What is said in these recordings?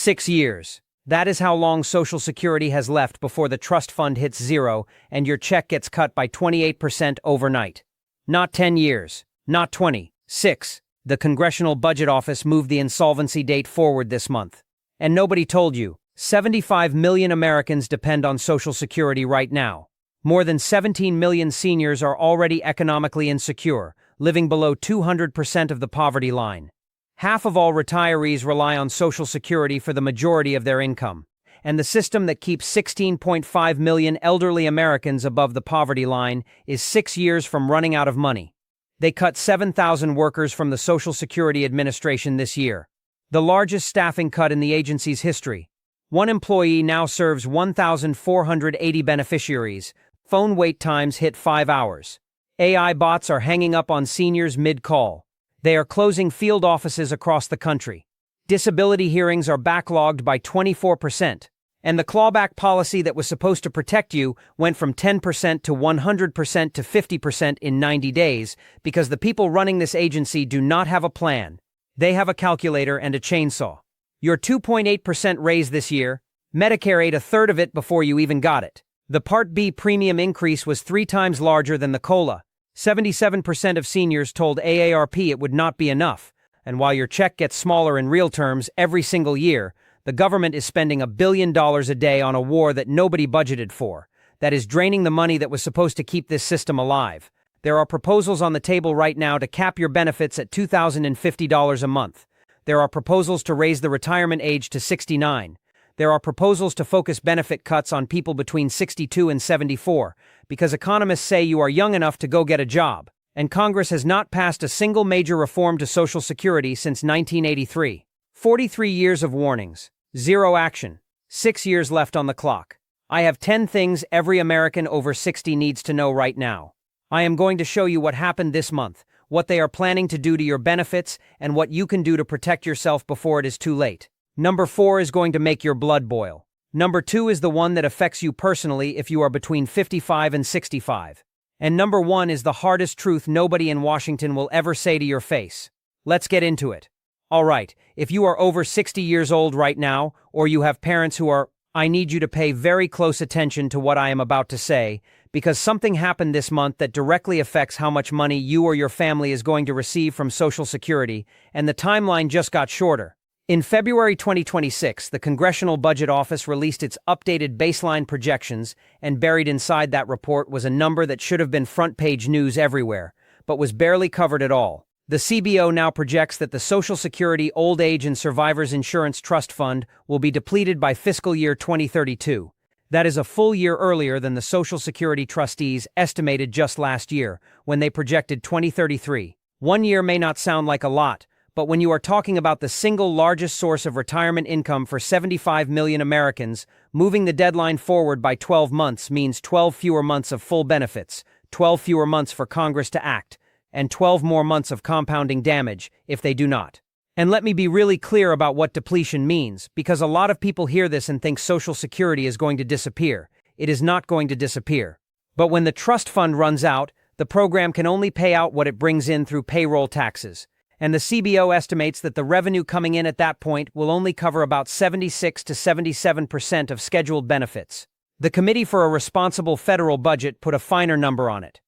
6 years. That is how long Social Security has left before the trust fund hits zero and your check gets cut by 28% overnight. Not 10 years. Not 20. 6. The Congressional Budget Office moved the insolvency date forward this month. And nobody told you. 75 million Americans depend on Social Security right now. More than 17 million seniors are already economically insecure, living below 200% of the poverty line. Half of all retirees rely on Social Security for the majority of their income, and the system that keeps 16.5 million elderly Americans above the poverty line is 6 years from running out of money. They cut 7,000 workers from the Social Security Administration this year, the largest staffing cut in the agency's history. One employee now serves 1,480 beneficiaries. Phone wait times hit 5 hours. AI bots are hanging up on seniors mid-call. They are closing field offices across the country. Disability hearings are backlogged by 24%. And the clawback policy that was supposed to protect you went from 10% to 100% to 50% in 90 days because the people running this agency do not have a plan. They have a calculator and a chainsaw. Your 2.8% raise this year, Medicare ate a third of it before you even got it. The Part B premium increase was 3 times larger than the COLA. 77% of seniors told AARP it would not be enough, and while your check gets smaller in real terms every single year, the government is spending $1 billion a day on a war that nobody budgeted for, that is draining the money that was supposed to keep this system alive. There are proposals on the table right now to cap your benefits at $2,050 a month. There are proposals to raise the retirement age to 69. There are proposals to focus benefit cuts on people between 62 and 74, because economists say you are young enough to go get a job, and Congress has not passed a single major reform to Social Security since 1983. 43 years of warnings, 0 action, 6 years left on the clock. I have 10 things every American over 60 needs to know right now. I am going to show you what happened this month, what they are planning to do to your benefits, and what you can do to protect yourself before it is too late. Number 4 is going to make your blood boil. Number 2 is the one that affects you personally if you are between 55 and 65. And number 1 is the hardest truth nobody in Washington will ever say to your face. Let's get into it. All right, if you are over 60 years old right now, or you have parents who are, I need you to pay very close attention to what I am about to say, because something happened this month that directly affects how much money you or your family is going to receive from Social Security, and the timeline just got shorter. In February 2026, the Congressional Budget Office released its updated baseline projections, and buried inside that report was a number that should have been front-page news everywhere, but was barely covered at all. The CBO now projects that the Social Security Old Age and Survivors Insurance Trust Fund will be depleted by fiscal year 2032. That is a full year earlier than the Social Security trustees estimated just last year, when they projected 2033. 1 year may not sound like a lot, but when you are talking about the single largest source of retirement income for 75 million Americans, moving the deadline forward by 12 months means 12 fewer months of full benefits, 12 fewer months for Congress to act, and 12 more months of compounding damage if they do not. And let me be really clear about what depletion means, because a lot of people hear this and think Social Security is going to disappear. It is not going to disappear. But when the trust fund runs out, the program can only pay out what it brings in through payroll taxes. And the CBO estimates that the revenue coming in at that point will only cover about 76 to 77% of scheduled benefits. The Committee for a Responsible Federal Budget put a finer number on it.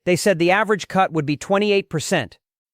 They said the average cut would be 28%.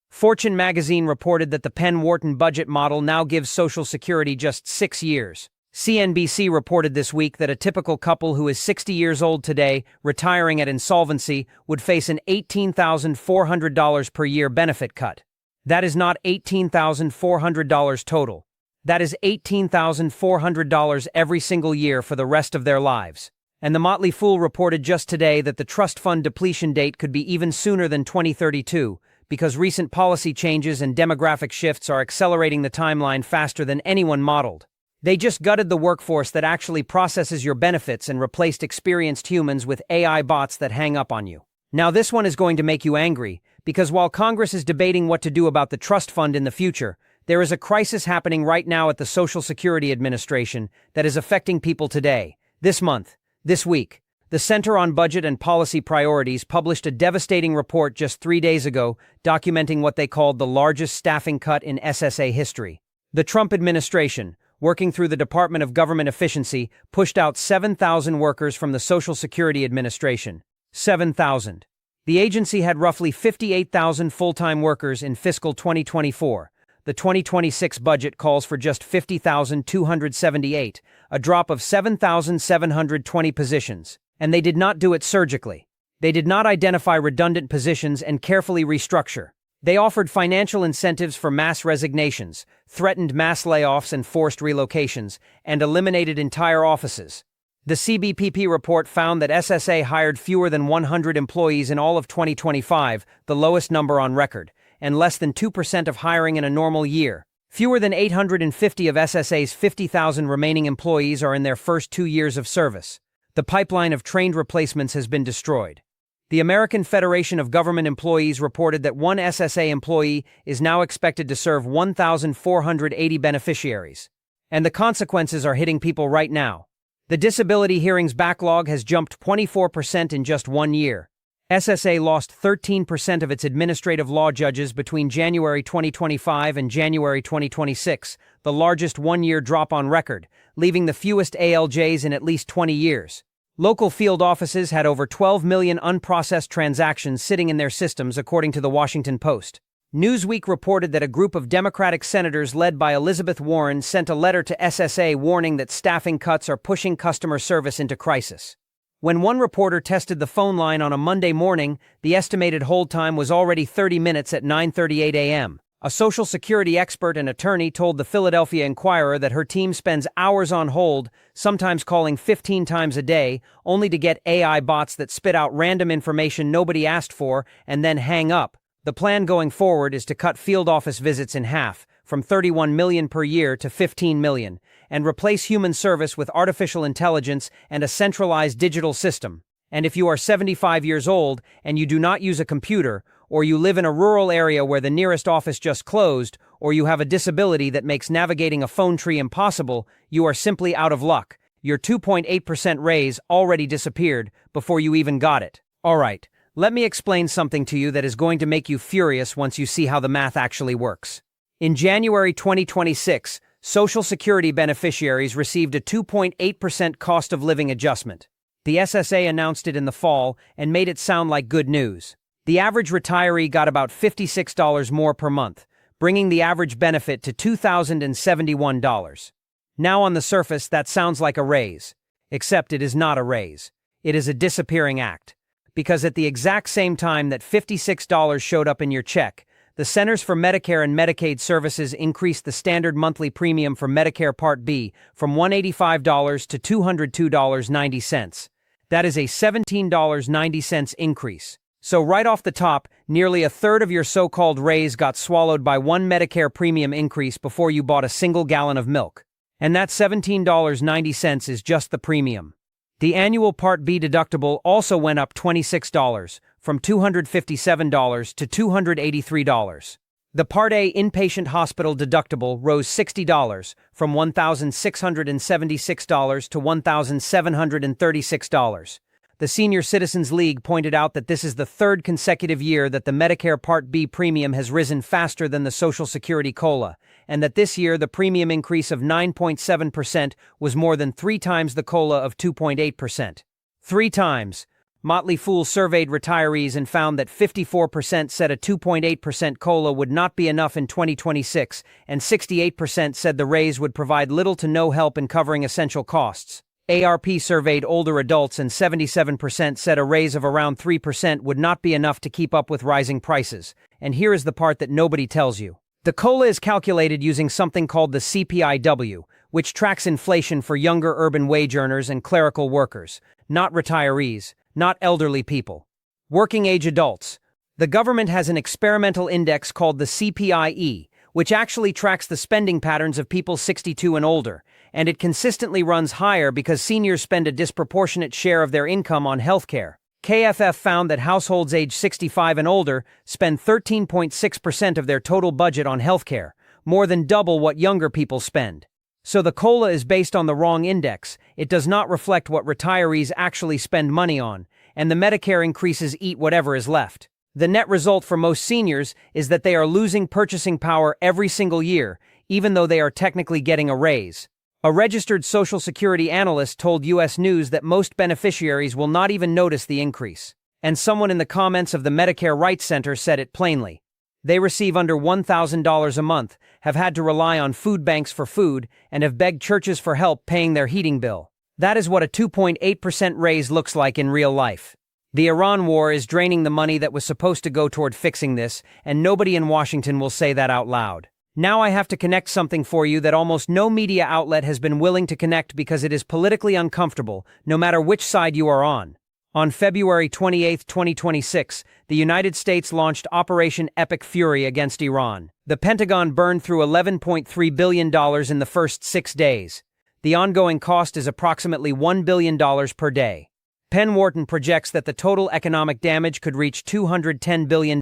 Fortune magazine reported that the Penn-Wharton budget model now gives Social Security just 6 years. CNBC reported this week that a typical couple who is 60 years old today, retiring at insolvency, would face an $18,400 per year benefit cut. That is not $18,400 total. That is $18,400 every single year for the rest of their lives. And the Motley Fool reported just today that the trust fund depletion date could be even sooner than 2032, because recent policy changes and demographic shifts are accelerating the timeline faster than anyone modeled. They just gutted the workforce that actually processes your benefits and replaced experienced humans with AI bots that hang up on you. Now this one is going to make you angry, because while Congress is debating what to do about the trust fund in the future, there is a crisis happening right now at the Social Security Administration that is affecting people today. This month, this week, the Center on Budget and Policy Priorities published a devastating report just 3 days ago documenting what they called the largest staffing cut in SSA history. The Trump administration, working through the Department of Government Efficiency, pushed out 7,000 workers from the Social Security Administration. 7,000. The agency had roughly 58,000 full-time workers in fiscal 2024. The 2026 budget calls for just 50,278, a drop of 7,720 positions. And they did not do it surgically. They did not identify redundant positions and carefully restructure. They offered financial incentives for mass resignations, threatened mass layoffs and forced relocations, and eliminated entire offices. The CBPP report found that SSA hired fewer than 100 employees in all of 2025, the lowest number on record, and less than 2% of hiring in a normal year. Fewer than 850 of SSA's 50,000 remaining employees are in their first 2 years of service. The pipeline of trained replacements has been destroyed. The American Federation of Government Employees reported that one SSA employee is now expected to serve 1,480 beneficiaries. And the consequences are hitting people right now. The disability hearings backlog has jumped 24% in just 1 year. SSA lost 13% of its administrative law judges between January 2025 and January 2026, the largest one-year drop on record, leaving the fewest ALJs in at least 20 years. Local field offices had over 12 million unprocessed transactions sitting in their systems, according to the Washington Post. Newsweek reported that a group of Democratic senators led by Elizabeth Warren sent a letter to SSA warning that staffing cuts are pushing customer service into crisis. When one reporter tested the phone line on a Monday morning, the estimated hold time was already 30 minutes at 9:38 a.m. A Social Security expert and attorney told the Philadelphia Inquirer that her team spends hours on hold, sometimes calling 15 times a day, only to get AI bots that spit out random information nobody asked for and then hang up. The plan going forward is to cut field office visits in half, from 31 million per year to 15 million, and replace human service with artificial intelligence and a centralized digital system. And if you are 75 years old and you do not use a computer, or you live in a rural area where the nearest office just closed, or you have a disability that makes navigating a phone tree impossible, you are simply out of luck. Your 2.8% raise already disappeared before you even got it. Alright, let me explain something to you that is going to make you furious once you see how the math actually works. In January 2026, Social Security beneficiaries received a 2.8% cost of living adjustment. The SSA announced it in the fall and made it sound like good news. The average retiree got about $56 more per month, bringing the average benefit to $2,071. Now on the surface, that sounds like a raise. Except it is not a raise. It is a disappearing act. Because at the exact same time that $56 showed up in your check, the Centers for Medicare and Medicaid Services increased the standard monthly premium for Medicare Part B from $185 to $202.90. That is a $17.90 increase. So right off the top, nearly a third of your so-called raise got swallowed by one Medicare premium increase before you bought a single gallon of milk. And that $17.90 is just the premium. The annual Part B deductible also went up $26, from $257 to $283. The Part A inpatient hospital deductible rose $60, from $1,676 to $1,736. The Senior Citizens League pointed out that this is the third consecutive year that the Medicare Part B premium has risen faster than the Social Security COLA, and that this year the premium increase of 9.7% was more than 3 times the COLA of 2.8%. 3 times. Motley Fool surveyed retirees and found that 54% said a 2.8% COLA would not be enough in 2026, and 68% said the raise would provide little to no help in covering essential costs. ARP surveyed older adults and 77% said a raise of around 3% would not be enough to keep up with rising prices. And here is the part that nobody tells you. The COLA is calculated using something called the CPIW, which tracks inflation for younger urban wage earners and clerical workers, not retirees, not elderly people. Working-age adults. The government has an experimental index called the CPIE, which actually tracks the spending patterns of people 62 and older, and it consistently runs higher because seniors spend a disproportionate share of their income on healthcare. KFF found that households age 65 and older spend 13.6% of their total budget on healthcare, more than double what younger people spend. So the COLA is based on the wrong index. It does not reflect what retirees actually spend money on, and the Medicare increases eat whatever is left. The net result for most seniors is that they are losing purchasing power every single year, even though they are technically getting a raise. A registered Social Security analyst told U.S. News that most beneficiaries will not even notice the increase. And someone in the comments of the Medicare Rights Center said it plainly. They receive under $1,000 a month, have had to rely on food banks for food, and have begged churches for help paying their heating bill. That is what a 2.8% raise looks like in real life. The Iran war is draining the money that was supposed to go toward fixing this, and nobody in Washington will say that out loud. Now I have to connect something for you that almost no media outlet has been willing to connect because it is politically uncomfortable, no matter which side you are on. On February 28, 2026, the United States launched Operation Epic Fury against Iran. The Pentagon burned through $11.3 billion in the first 6 days. The ongoing cost is approximately $1 billion per day. Penn Wharton projects that the total economic damage could reach $210 billion,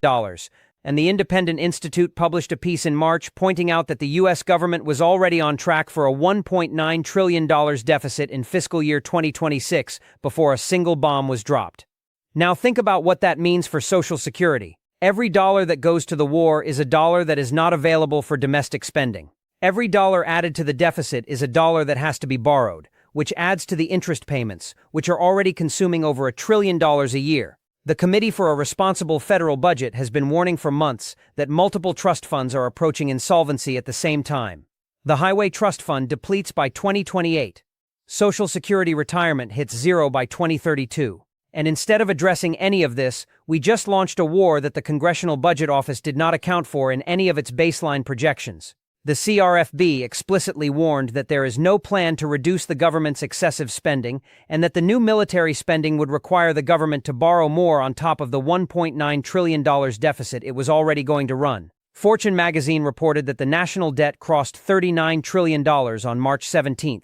and the Independent Institute published a piece in March pointing out that the U.S. government was already on track for a $1.9 trillion deficit in fiscal year 2026 before a single bomb was dropped. Now think about what that means for Social Security. Every dollar that goes to the war is a dollar that is not available for domestic spending. Every dollar added to the deficit is a dollar that has to be borrowed, which adds to the interest payments, which are already consuming over $1 trillion a year. The Committee for a Responsible Federal Budget has been warning for months that multiple trust funds are approaching insolvency at the same time. The Highway Trust Fund depletes by 2028. Social Security retirement hits zero by 2032. And instead of addressing any of this, we just launched a war that the Congressional Budget Office did not account for in any of its baseline projections. The CRFB explicitly warned that there is no plan to reduce the government's excessive spending and that the new military spending would require the government to borrow more on top of the $1.9 trillion deficit it was already going to run. Fortune magazine reported that the national debt crossed $39 trillion on March 17.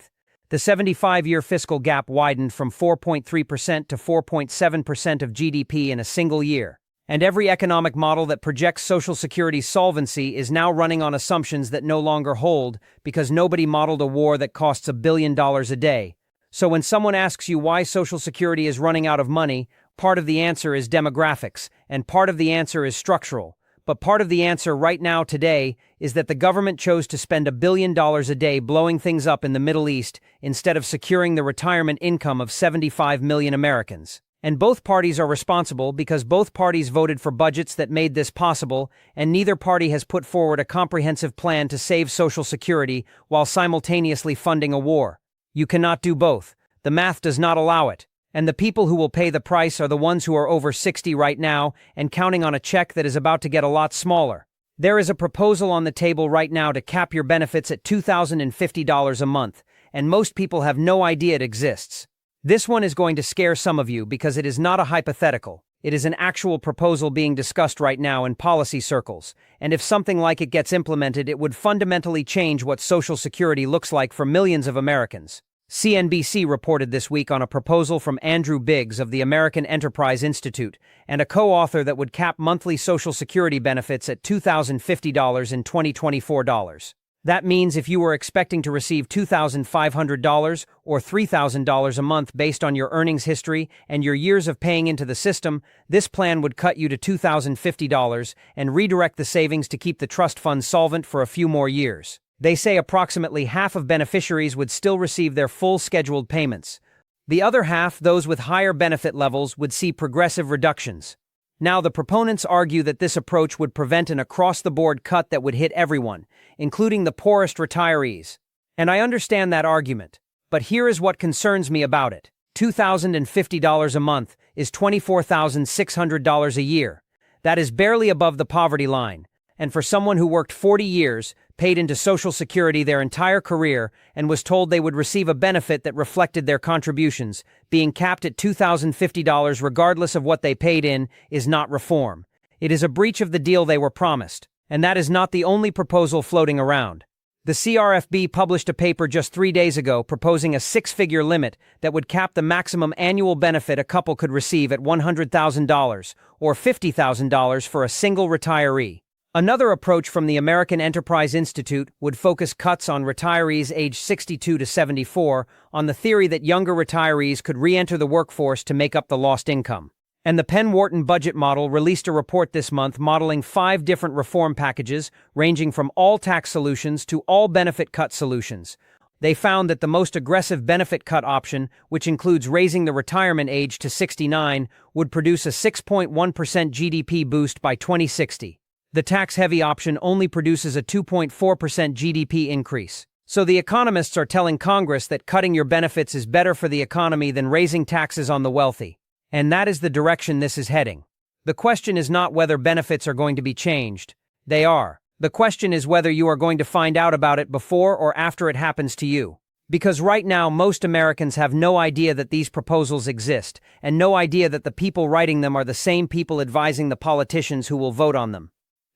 The 75-year fiscal gap widened from 4.3% to 4.7% of GDP in a single year. And every economic model that projects Social Security's solvency is now running on assumptions that no longer hold because nobody modeled a war that costs $1 billion a day. So when someone asks you why Social Security is running out of money, part of the answer is demographics, and part of the answer is structural. But part of the answer right now today is that the government chose to spend $1 billion a day blowing things up in the Middle East instead of securing the retirement income of 75 million Americans. And both parties are responsible because both parties voted for budgets that made this possible, and neither party has put forward a comprehensive plan to save Social Security while simultaneously funding a war. You cannot do both. The math does not allow it. And the people who will pay the price are the ones who are over 60 right now and counting on a check that is about to get a lot smaller. There is a proposal on the table right now to cap your benefits at $2,050 a month, and most people have no idea it exists. This one is going to scare some of you because it is not a hypothetical. It is an actual proposal being discussed right now in policy circles, and if something like it gets implemented, it would fundamentally change what Social Security looks like for millions of Americans. CNBC reported this week on a proposal from Andrew Biggs of the American Enterprise Institute and a co-author that would cap monthly Social Security benefits at $2,050 in 2024 dollars. That means if you were expecting to receive $2,500 or $3,000 a month based on your earnings history and your years of paying into the system, this plan would cut you to $2,050 and redirect the savings to keep the trust fund solvent for a few more years. They say approximately half of beneficiaries would still receive their full scheduled payments. The other half, those with higher benefit levels, would see progressive reductions. Now, the proponents argue that this approach would prevent an across-the-board cut that would hit everyone, including the poorest retirees. And I understand that argument. But here is what concerns me about it. $2,050 a month is $24,600 a year. That is barely above the poverty line. And for someone who worked 40 years, paid into Social Security their entire career, and was told they would receive a benefit that reflected their contributions, being capped at $2,050 regardless of what they paid in is not reform. It is a breach of the deal they were promised. And that is not the only proposal floating around. The CRFB published a paper just 3 days ago proposing a 6-figure limit that would cap the maximum annual benefit a couple could receive at $100,000 or $50,000 for a single retiree. Another approach from the American Enterprise Institute would focus cuts on retirees aged 62 to 74 on the theory that younger retirees could re-enter the workforce to make up the lost income. And the Penn Wharton budget model released a report this month modeling 5 different reform packages ranging from all tax solutions to all benefit cut solutions, They found that the most aggressive benefit cut option, which includes raising the retirement age to 69, would produce a 6.1% GDP boost by 2060. The tax-heavy option only produces a 2.4% GDP increase. So the economists are telling Congress that cutting your benefits is better for the economy than raising taxes on the wealthy. And that is the direction this is heading. The question is not whether benefits are going to be changed. They are. The question is whether you are going to find out about it before or after it happens to you. Because right now, most Americans have no idea that these proposals exist, and no idea that the people writing them are the same people advising the politicians who will vote on them.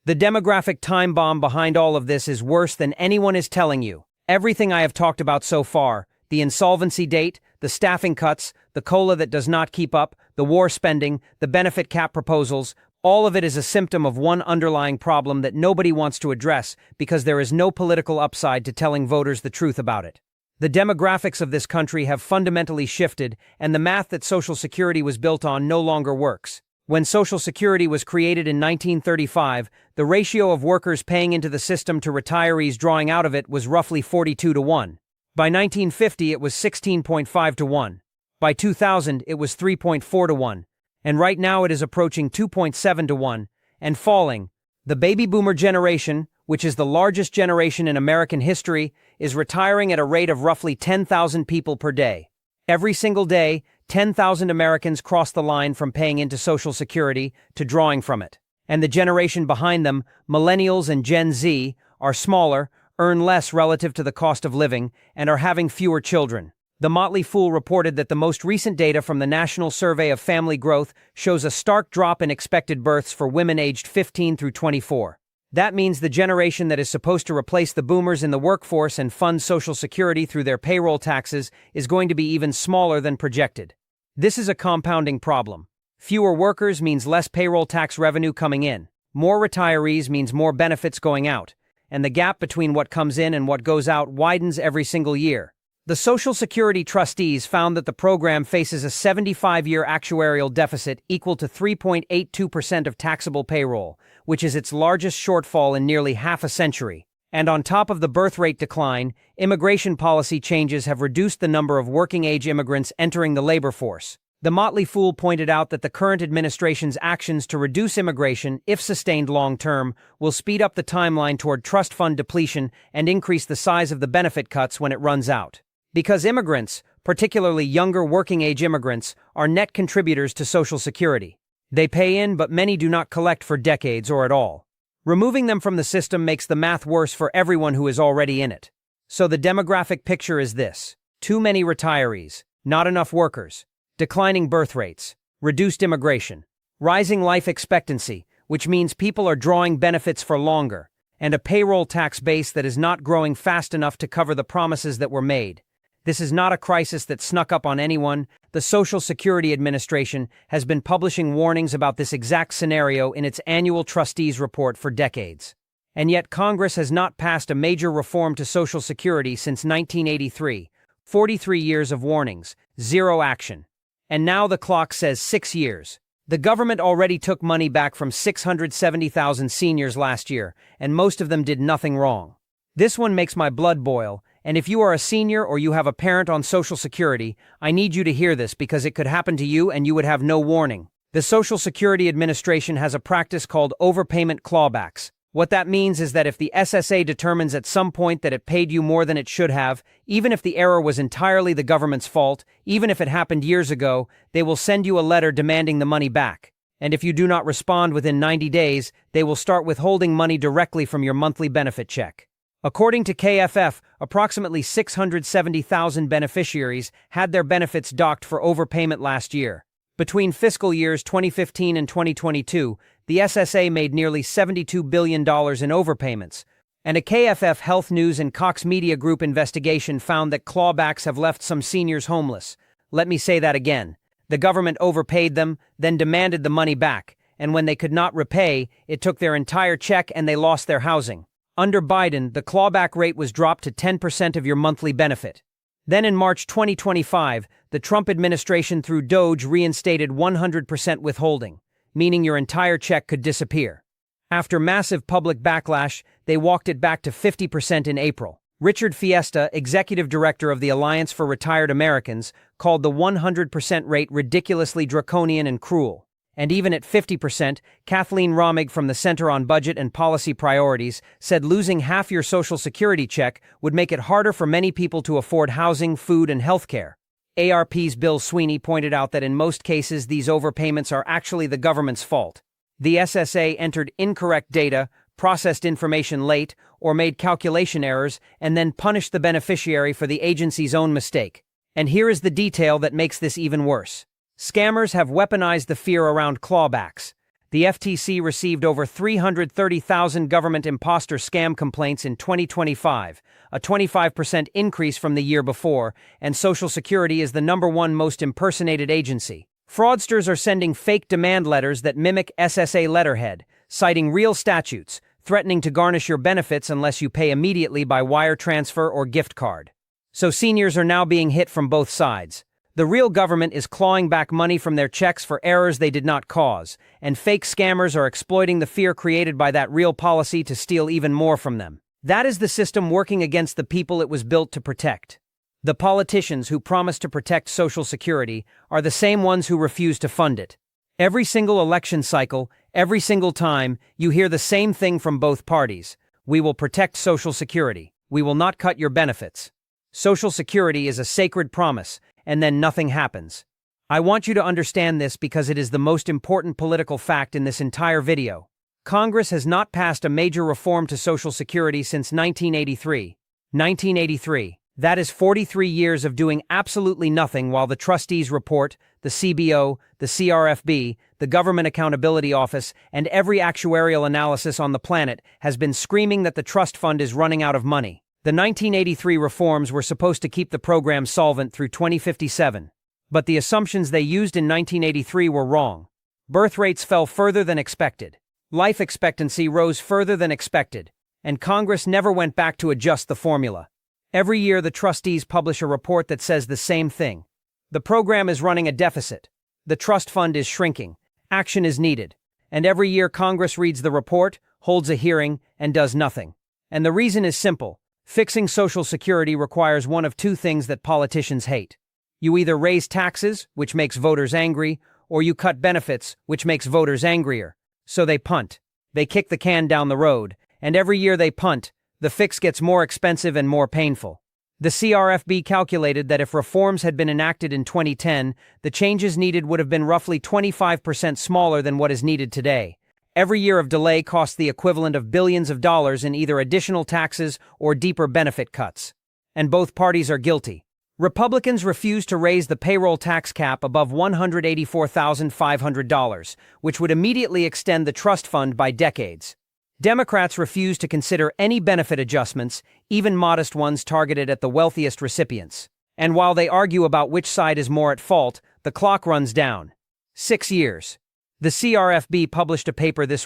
The demographic time bomb behind all of this is worse than anyone is telling you. Everything I have talked about so far, the insolvency date, the staffing cuts, the COLA that does not keep up, the war spending, the benefit cap proposals, all of it is a symptom of one underlying problem that nobody wants to address because there is no political upside to telling voters the truth about it. The demographics of this country have fundamentally shifted, and the math that Social Security was built on no longer works. When Social Security was created in 1935, the ratio of workers paying into the system to retirees drawing out of it was roughly 42 to 1. By 1950, it was 16.5 to 1. By 2000, it was 3.4 to 1. And right now it is approaching 2.7 to 1, and falling. The baby boomer generation, which is the largest generation in American history, is retiring at a rate of roughly 10,000 people per day. Every single day, 10,000 Americans cross the line from paying into Social Security to drawing from it. And the generation behind them, millennials and Gen Z, are smaller, earn less relative to the cost of living, and are having fewer children. The Motley Fool reported that the most recent data from the National Survey of Family Growth shows a stark drop in expected births for women aged 15 through 24. That means the generation that is supposed to replace the boomers in the workforce and fund Social Security through their payroll taxes is going to be even smaller than projected. This is a compounding problem. Fewer workers means less payroll tax revenue coming in. More retirees means more benefits going out. And the gap between what comes in and what goes out widens every single year. The Social Security trustees found that the program faces a 75-year actuarial deficit equal to 3.82% of taxable payroll, which is its largest shortfall in nearly half a century. And on top of the birth rate decline, immigration policy changes have reduced the number of working-age immigrants entering the labor force. The Motley Fool pointed out that the current administration's actions to reduce immigration, if sustained long-term, will speed up the timeline toward trust fund depletion and increase the size of the benefit cuts when it runs out. Because immigrants, particularly younger working-age immigrants, are net contributors to Social Security. They pay in, but many do not collect for decades or at all. Removing them from the system makes the math worse for everyone who is already in it. So the demographic picture is this: too many retirees, not enough workers, declining birth rates, reduced immigration, rising life expectancy, which means people are drawing benefits for longer, and a payroll tax base that is not growing fast enough to cover the promises that were made. This is not a crisis that snuck up on anyone. The Social Security Administration has been publishing warnings about this exact scenario in its annual trustees report for decades. And yet Congress has not passed a major reform to Social Security since 1983. 43 years of warnings, zero action. And now the clock says 6 years. The government already took money back from 670,000 seniors last year, and most of them did nothing wrong. This one makes my blood boil. And if you are a senior or you have a parent on Social Security, I need you to hear this because it could happen to you and you would have no warning. The Social Security Administration has a practice called overpayment clawbacks. What that means is that if the SSA determines at some point that it paid you more than it should have, even if the error was entirely the government's fault, even if it happened years ago, they will send you a letter demanding the money back. And if you do not respond within 90 days, they will start withholding money directly from your monthly benefit check. According to KFF, approximately 670,000 beneficiaries had their benefits docked for overpayment last year. Between fiscal years 2015 and 2022, the SSA made nearly $72 billion in overpayments. And a KFF Health News and Cox Media Group investigation found that clawbacks have left some seniors homeless. Let me say that again. The government overpaid them, then demanded the money back. And when they could not repay, it took their entire check and they lost their housing. Under Biden, the clawback rate was dropped to 10% of your monthly benefit. Then in March 2025, the Trump administration through DOGE reinstated 100% withholding, meaning your entire check could disappear. After massive public backlash, they walked it back to 50% in April. Richard Fiesta, executive director of the Alliance for Retired Americans, called the 100% rate ridiculously draconian and cruel. And even at 50%, Kathleen Romig from the Center on Budget and Policy Priorities said losing half your Social Security check would make it harder for many people to afford housing, food, and health care. ARP's Bill Sweeney pointed out that in most cases these overpayments are actually the government's fault. The SSA entered incorrect data, processed information late, or made calculation errors, and then punished the beneficiary for the agency's own mistake. And here is the detail that makes this even worse. Scammers have weaponized the fear around clawbacks. The FTC received over 330,000 government imposter scam complaints in 2025, a 25% increase from the year before, and Social Security is the #1 most impersonated agency. Fraudsters are sending fake demand letters that mimic SSA letterhead, citing real statutes, threatening to garnish your benefits unless you pay immediately by wire transfer or gift card. So seniors are now being hit from both sides. The real government is clawing back money from their checks for errors they did not cause, and fake scammers are exploiting the fear created by that real policy to steal even more from them. That is the system working against the people it was built to protect. The politicians who promise to protect Social Security are the same ones who refuse to fund it. Every single election cycle, every single time, you hear the same thing from both parties. We will protect Social Security. We will not cut your benefits. Social Security is a sacred promise, and then nothing happens. I want you to understand this because it is the most important political fact in this entire video. Congress has not passed a major reform to Social Security since 1983. 1983. That is 43 years of doing absolutely nothing while the trustees report, the CBO, the CRFB, the Government Accountability Office, and every actuarial analysis on the planet has been screaming that the trust fund is running out of money. The 1983 reforms were supposed to keep the program solvent through 2057. But the assumptions they used in 1983 were wrong. Birth rates fell further than expected. Life expectancy rose further than expected. And Congress never went back to adjust the formula. Every year the trustees publish a report that says the same thing. The program is running a deficit. The trust fund is shrinking. Action is needed. And every year Congress reads the report, holds a hearing, and does nothing. And the reason is simple. Fixing Social Security requires one of two things that politicians hate. You either raise taxes, which makes voters angry, or you cut benefits, which makes voters angrier. So they punt. They kick the can down the road, and every year they punt, the fix gets more expensive and more painful. The CRFB calculated that if reforms had been enacted in 2010, the changes needed would have been roughly 25% smaller than what is needed today. Every year of delay costs the equivalent of billions of dollars in either additional taxes or deeper benefit cuts. And both parties are guilty. Republicans refuse to raise the payroll tax cap above $184,500, which would immediately extend the trust fund by decades. Democrats refuse to consider any benefit adjustments, even modest ones targeted at the wealthiest recipients. And while they argue about which side is more at fault, the clock runs down. 6 years. The CRFB published a paper this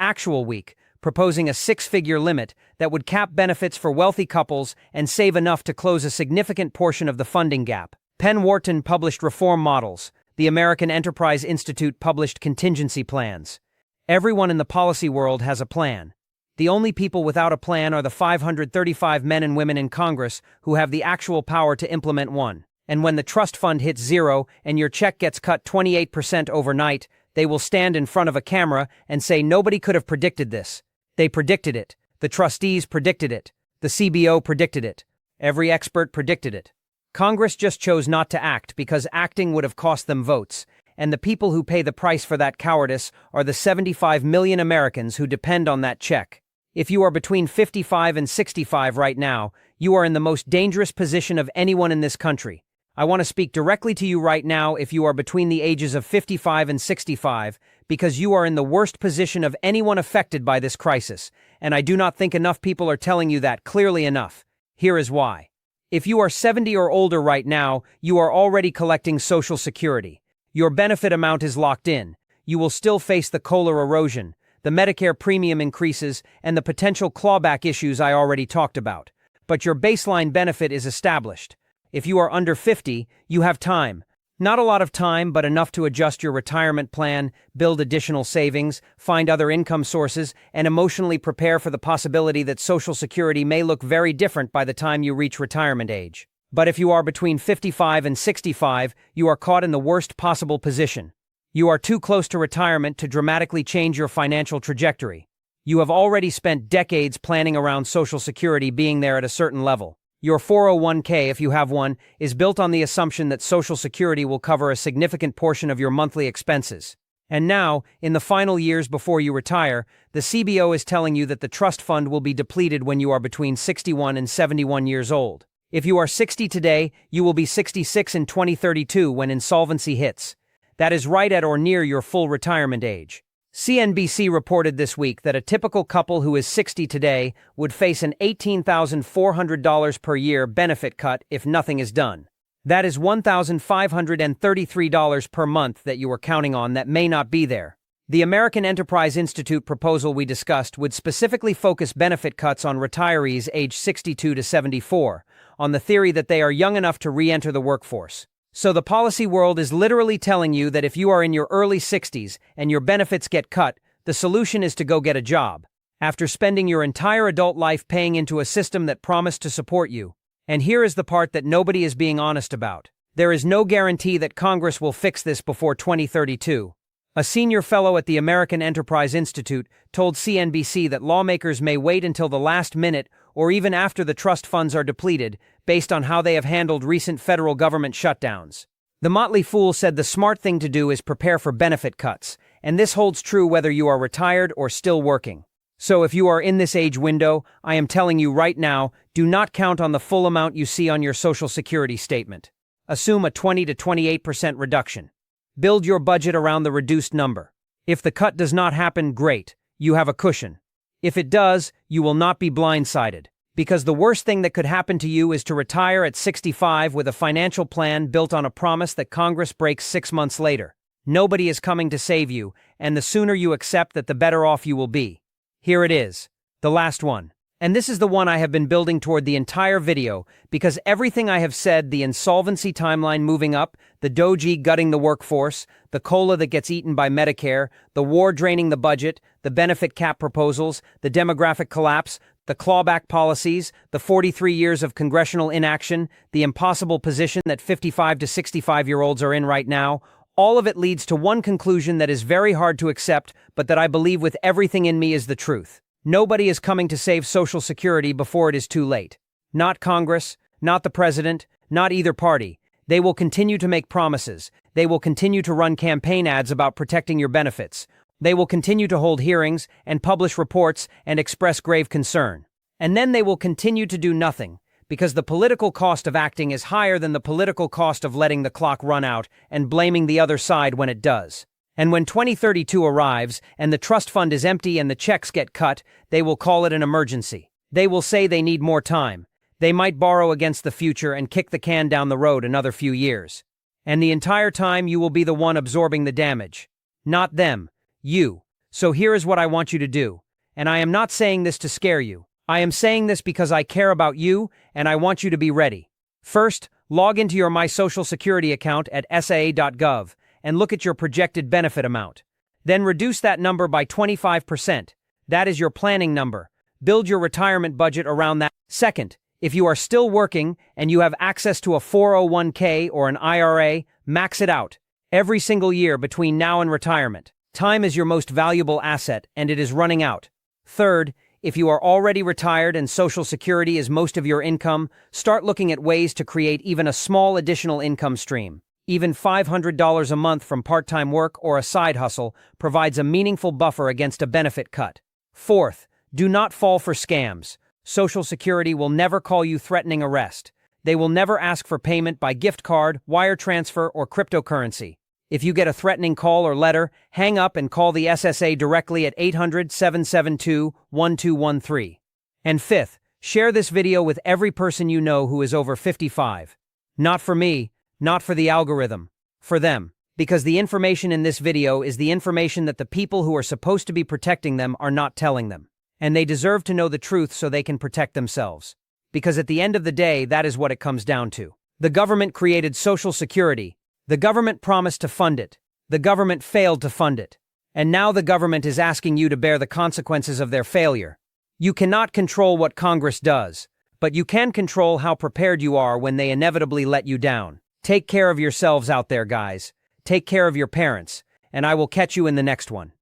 actual week, proposing a 6-figure limit that would cap benefits for wealthy couples and save enough to close a significant portion of the funding gap. Penn Wharton published reform models. The American Enterprise Institute published contingency plans. Everyone in the policy world has a plan. The only people without a plan are the 535 men and women in Congress who have the actual power to implement one. And when the trust fund hits zero and your check gets cut 28% overnight, they will stand in front of a camera and say nobody could have predicted this. They predicted it. The trustees predicted it. The CBO predicted it. Every expert predicted it. Congress just chose not to act because acting would have cost them votes. And the people who pay the price for that cowardice are the 75 million Americans who depend on that check. If you are between 55 and 65 right now, you are in the most dangerous position of anyone in this country. I want to speak directly to you right now if you are between the ages of 55 and 65, because you are in the worst position of anyone affected by this crisis, and I do not think enough people are telling you that clearly enough. Here is why. If you are 70 or older right now, you are already collecting Social Security. Your benefit amount is locked in. You will still face the COLA erosion, the Medicare premium increases, and the potential clawback issues I already talked about. But your baseline benefit is established. If you are under 50, you have time. Not a lot of time, but enough to adjust your retirement plan, build additional savings, find other income sources, and emotionally prepare for the possibility that Social Security may look very different by the time you reach retirement age. But if you are between 55 and 65, you are caught in the worst possible position. You are too close to retirement to dramatically change your financial trajectory. You have already spent decades planning around Social Security being there at a certain level. Your 401k, if you have one, is built on the assumption that Social Security will cover a significant portion of your monthly expenses. And now, in the final years before you retire, the CBO is telling you that the trust fund will be depleted when you are between 61 and 71 years old. If you are 60 today, you will be 66 in 2032 when insolvency hits. That is right at or near your full retirement age. CNBC reported this week that a typical couple who is 60 today would face an $18,400 per year benefit cut if nothing is done. That is $1,533 per month that you were counting on that may not be there. The American Enterprise Institute proposal we discussed would specifically focus benefit cuts on retirees aged 62 to 74, on the theory that they are young enough to re-enter the workforce. So the policy world is literally telling you that if you are in your early 60s and your benefits get cut, the solution is to go get a job. After spending your entire adult life paying into a system that promised to support you. And here is the part that nobody is being honest about. There is no guarantee that Congress will fix this before 2032. A senior fellow at the American Enterprise Institute told CNBC that lawmakers may wait until the last minute or even after the trust funds are depleted, based on how they have handled recent federal government shutdowns. The Motley Fool said the smart thing to do is prepare for benefit cuts, and this holds true whether you are retired or still working. So if you are in this age window, I am telling you right now, do not count on the full amount you see on your Social Security statement. Assume a 20 to 28% reduction. Build your budget around the reduced number. If the cut does not happen, great, you have a cushion. If it does, you will not be blindsided. Because the worst thing that could happen to you is to retire at 65 with a financial plan built on a promise that Congress breaks 6 months later. Nobody is coming to save you, and the sooner you accept that, the better off you will be. Here it is. The last one. And this is the one I have been building toward the entire video, because everything I have said, the insolvency timeline moving up, the doji gutting the workforce, the COLA that gets eaten by Medicare, the war draining the budget, the benefit cap proposals, the demographic collapse, the clawback policies, the 43 years of congressional inaction, the impossible position that 55 to 65-year-olds are in right now, all of it leads to one conclusion that is very hard to accept, but that I believe with everything in me is the truth. Nobody is coming to save Social Security before it is too late. Not Congress, not the president, not either party. They will continue to make promises. They will continue to run campaign ads about protecting your benefits. They will continue to hold hearings and publish reports and express grave concern. And then they will continue to do nothing, because the political cost of acting is higher than the political cost of letting the clock run out and blaming the other side when it does. And when 2032 arrives and the trust fund is empty and the checks get cut, they will call it an emergency. They will say they need more time. They might borrow against the future and kick the can down the road another few years. And the entire time you will be the one absorbing the damage. Not them. You. So here is what I want you to do. And I am not saying this to scare you. I am saying this because I care about you and I want you to be ready. First, log into your My Social Security account at saa.gov and look at your projected benefit amount. Then reduce that number by 25%. That is your planning number. Build your retirement budget around that. Second, if you are still working and you have access to a 401k or an IRA, max it out. Every single year between now and retirement. Time is your most valuable asset and it is running out. Third, if you are already retired and Social Security is most of your income, start looking at ways to create even a small additional income stream. Even $500 a month from part-time work or a side hustle provides a meaningful buffer against a benefit cut. Fourth, do not fall for scams. Social Security will never call you threatening arrest. They will never ask for payment by gift card, wire transfer, or cryptocurrency. If you get a threatening call or letter, hang up and call the SSA directly at 800-772-1213. And fifth, share this video with every person you know who is over 55. Not for me, not for the algorithm, for them. Because the information in this video is the information that the people who are supposed to be protecting them are not telling them. And they deserve to know the truth so they can protect themselves. Because at the end of the day, that is what it comes down to. The government created Social Security. The government promised to fund it. The government failed to fund it. And now the government is asking you to bear the consequences of their failure. You cannot control what Congress does, but you can control how prepared you are when they inevitably let you down. Take care of yourselves out there, guys. Take care of your parents, and I will catch you in the next one.